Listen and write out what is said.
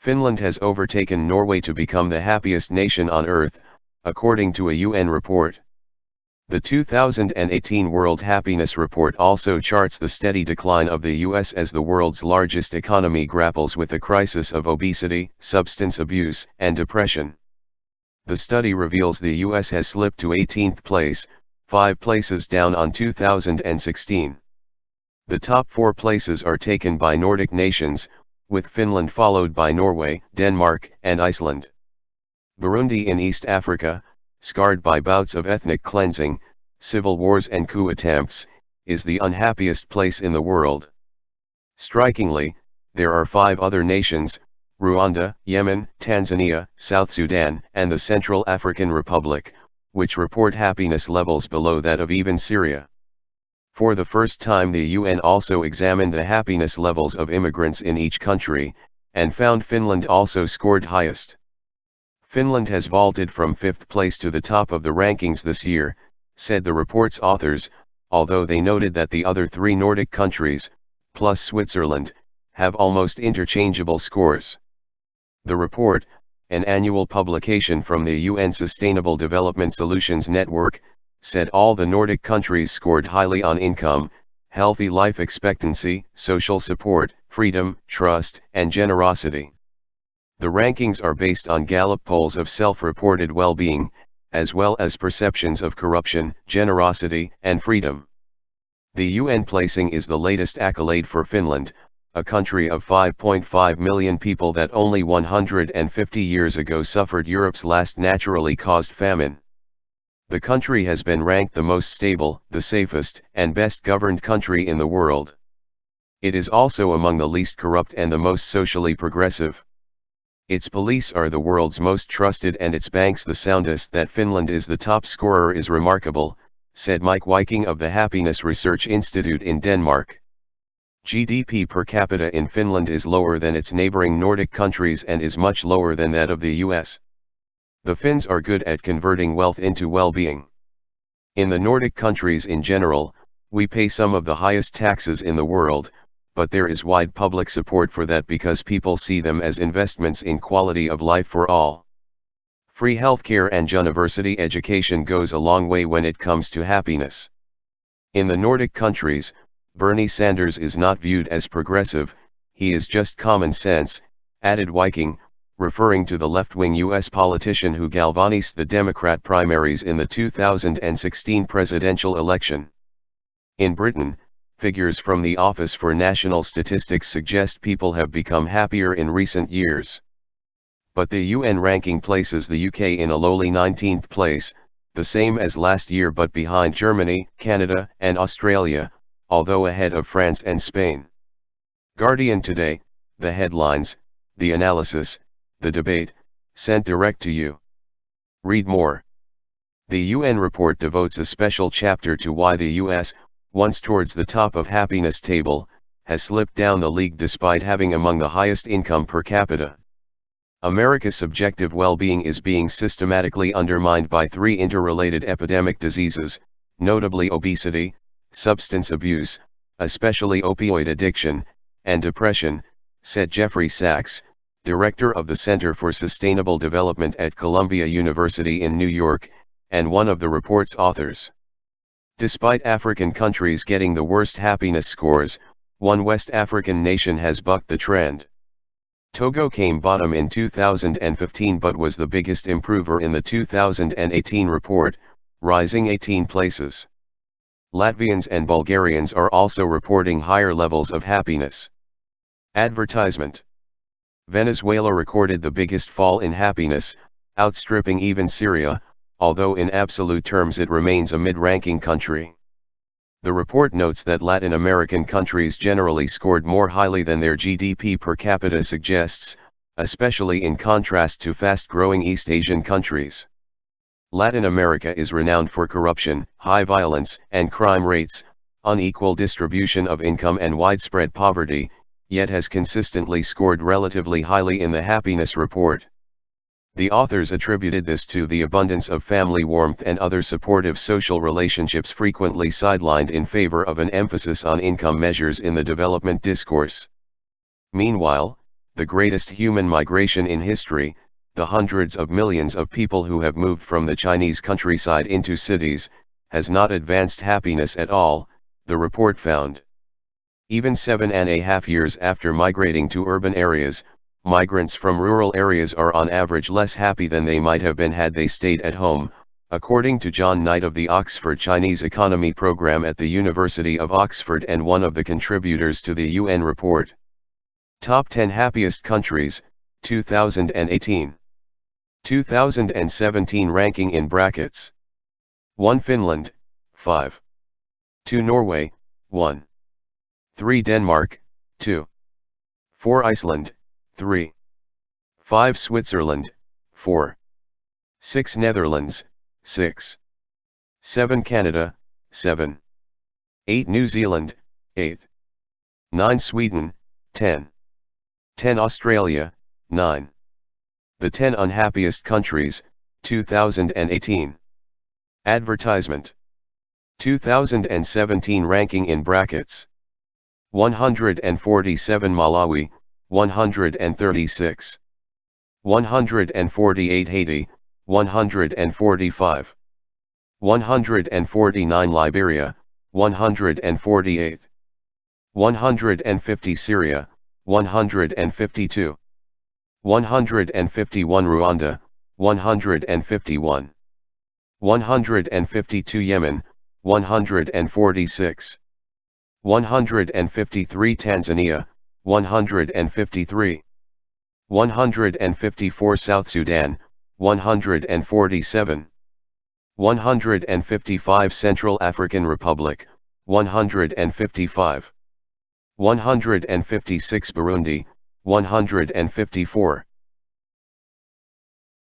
Finland has overtaken Norway to become the happiest nation on earth, according to a UN report. The 2018 World Happiness Report also charts the steady decline of the US as the world's largest economy grapples with the crisis of obesity, substance abuse, and depression. The study reveals the US has slipped to 18th place, 5 places down on 2016. The top 4 places are taken by Nordic nations, with Finland followed by Norway, Denmark, and Iceland. Burundi in East Africa, scarred by bouts of ethnic cleansing, civil wars and coup attempts, is the unhappiest place in the world. Strikingly, there are 5 other nations, Rwanda, Yemen, Tanzania, South Sudan, and the Central African Republic, which report happiness levels below that of even Syria. For the first time, the UN also examined the happiness levels of immigrants in each country, and found Finland also scored highest. Finland has vaulted from 5th place to the top of the rankings this year, said the report's authors, although they noted that the other 3 Nordic countries, plus Switzerland, have almost interchangeable scores. The report, an annual publication from the UN Sustainable Development Solutions Network, said all the Nordic countries scored highly on income, healthy life expectancy, social support, freedom, trust, and generosity. The rankings are based on Gallup polls of self-reported well-being, as well as perceptions of corruption, generosity, and freedom. The UN placing is the latest accolade for Finland, a country of 5.5 million people that only 150 years ago suffered Europe's last naturally caused famine. The country has been ranked the most stable, the safest, and best governed country in the world. It is also among the least corrupt and the most socially progressive. Its police are the world's most trusted and its banks the soundest. That Finland is the top scorer is remarkable, said Mike Viking of the Happiness Research Institute in Denmark. GDP per capita in Finland is lower than its neighboring Nordic countries and is much lower than that of the US. The Finns are good at converting wealth into well-being. In the Nordic countries in general, we pay some of the highest taxes in the world, but there is wide public support for that because people see them as investments in quality of life for all. Free healthcare and university education goes a long way when it comes to happiness. In the Nordic countries, Bernie Sanders is not viewed as progressive, he is just common sense, added Viking, referring to the left-wing U.S. politician who galvanized the Democrat primaries in the 2016 presidential election. In Britain, figures from the Office for National Statistics suggest people have become happier in recent years. But the UN ranking places the UK in a lowly 19th place, the same as last year but behind Germany, Canada, and Australia, although ahead of France and Spain. Guardian today, the headlines, the analysis, the debate, sent direct to you. Read more. The UN report devotes a special chapter to why the US, once towards the top of happiness table, has slipped down the league despite having among the highest income per capita. America's subjective well-being is being systematically undermined by 3 interrelated epidemic diseases, notably obesity, substance abuse, especially opioid addiction, and depression, said Jeffrey Sachs, director of the Center for Sustainable Development at Columbia University in New York, and one of the report's authors. Despite African countries getting the worst happiness scores, one West African nation has bucked the trend. Togo came bottom in 2015 but was the biggest improver in the 2018 report, rising 18 places. Latvians and Bulgarians are also reporting higher levels of happiness. Advertisement. Venezuela recorded the biggest fall in happiness, outstripping even Syria, although in absolute terms it remains a mid-ranking country. The report notes that Latin American countries generally scored more highly than their GDP per capita suggests, especially in contrast to fast-growing East Asian countries. Latin America is renowned for corruption, high violence and crime rates, unequal distribution of income and widespread poverty, yet has consistently scored relatively highly in the happiness report. The authors attributed this to the abundance of family warmth and other supportive social relationships frequently sidelined in favor of an emphasis on income measures in the development discourse. Meanwhile, the greatest human migration in history, the hundreds of millions of people who have moved from the Chinese countryside into cities, has not advanced happiness at all, the report found. Even 7.5 years after migrating to urban areas, migrants from rural areas are on average less happy than they might have been had they stayed at home, according to John Knight of the Oxford Chinese Economy Program at the University of Oxford and one of the contributors to the UN report. Top 10 Happiest Countries, 2018. 2017 ranking in brackets. 1 Finland, 5. 2 Norway, 1. 3 Denmark, 2. 4 Iceland, 3. 5 Switzerland, 4. 6 Netherlands, 6. 7 Canada, 7. 8 New Zealand, 8. 9 Sweden, 10. 10 Australia, 9. The 10 Unhappiest Countries, 2018. Advertisement. 2017 ranking in brackets. 147 Malawi, 136. 148 Haiti, 145. 149 Liberia, 148. 150 Syria, 152. 151 Rwanda, 151. 152 Yemen, 146. 153 Tanzania, 153. 154 South Sudan, 147. 155 Central African Republic, 155. 156 Burundi, 154.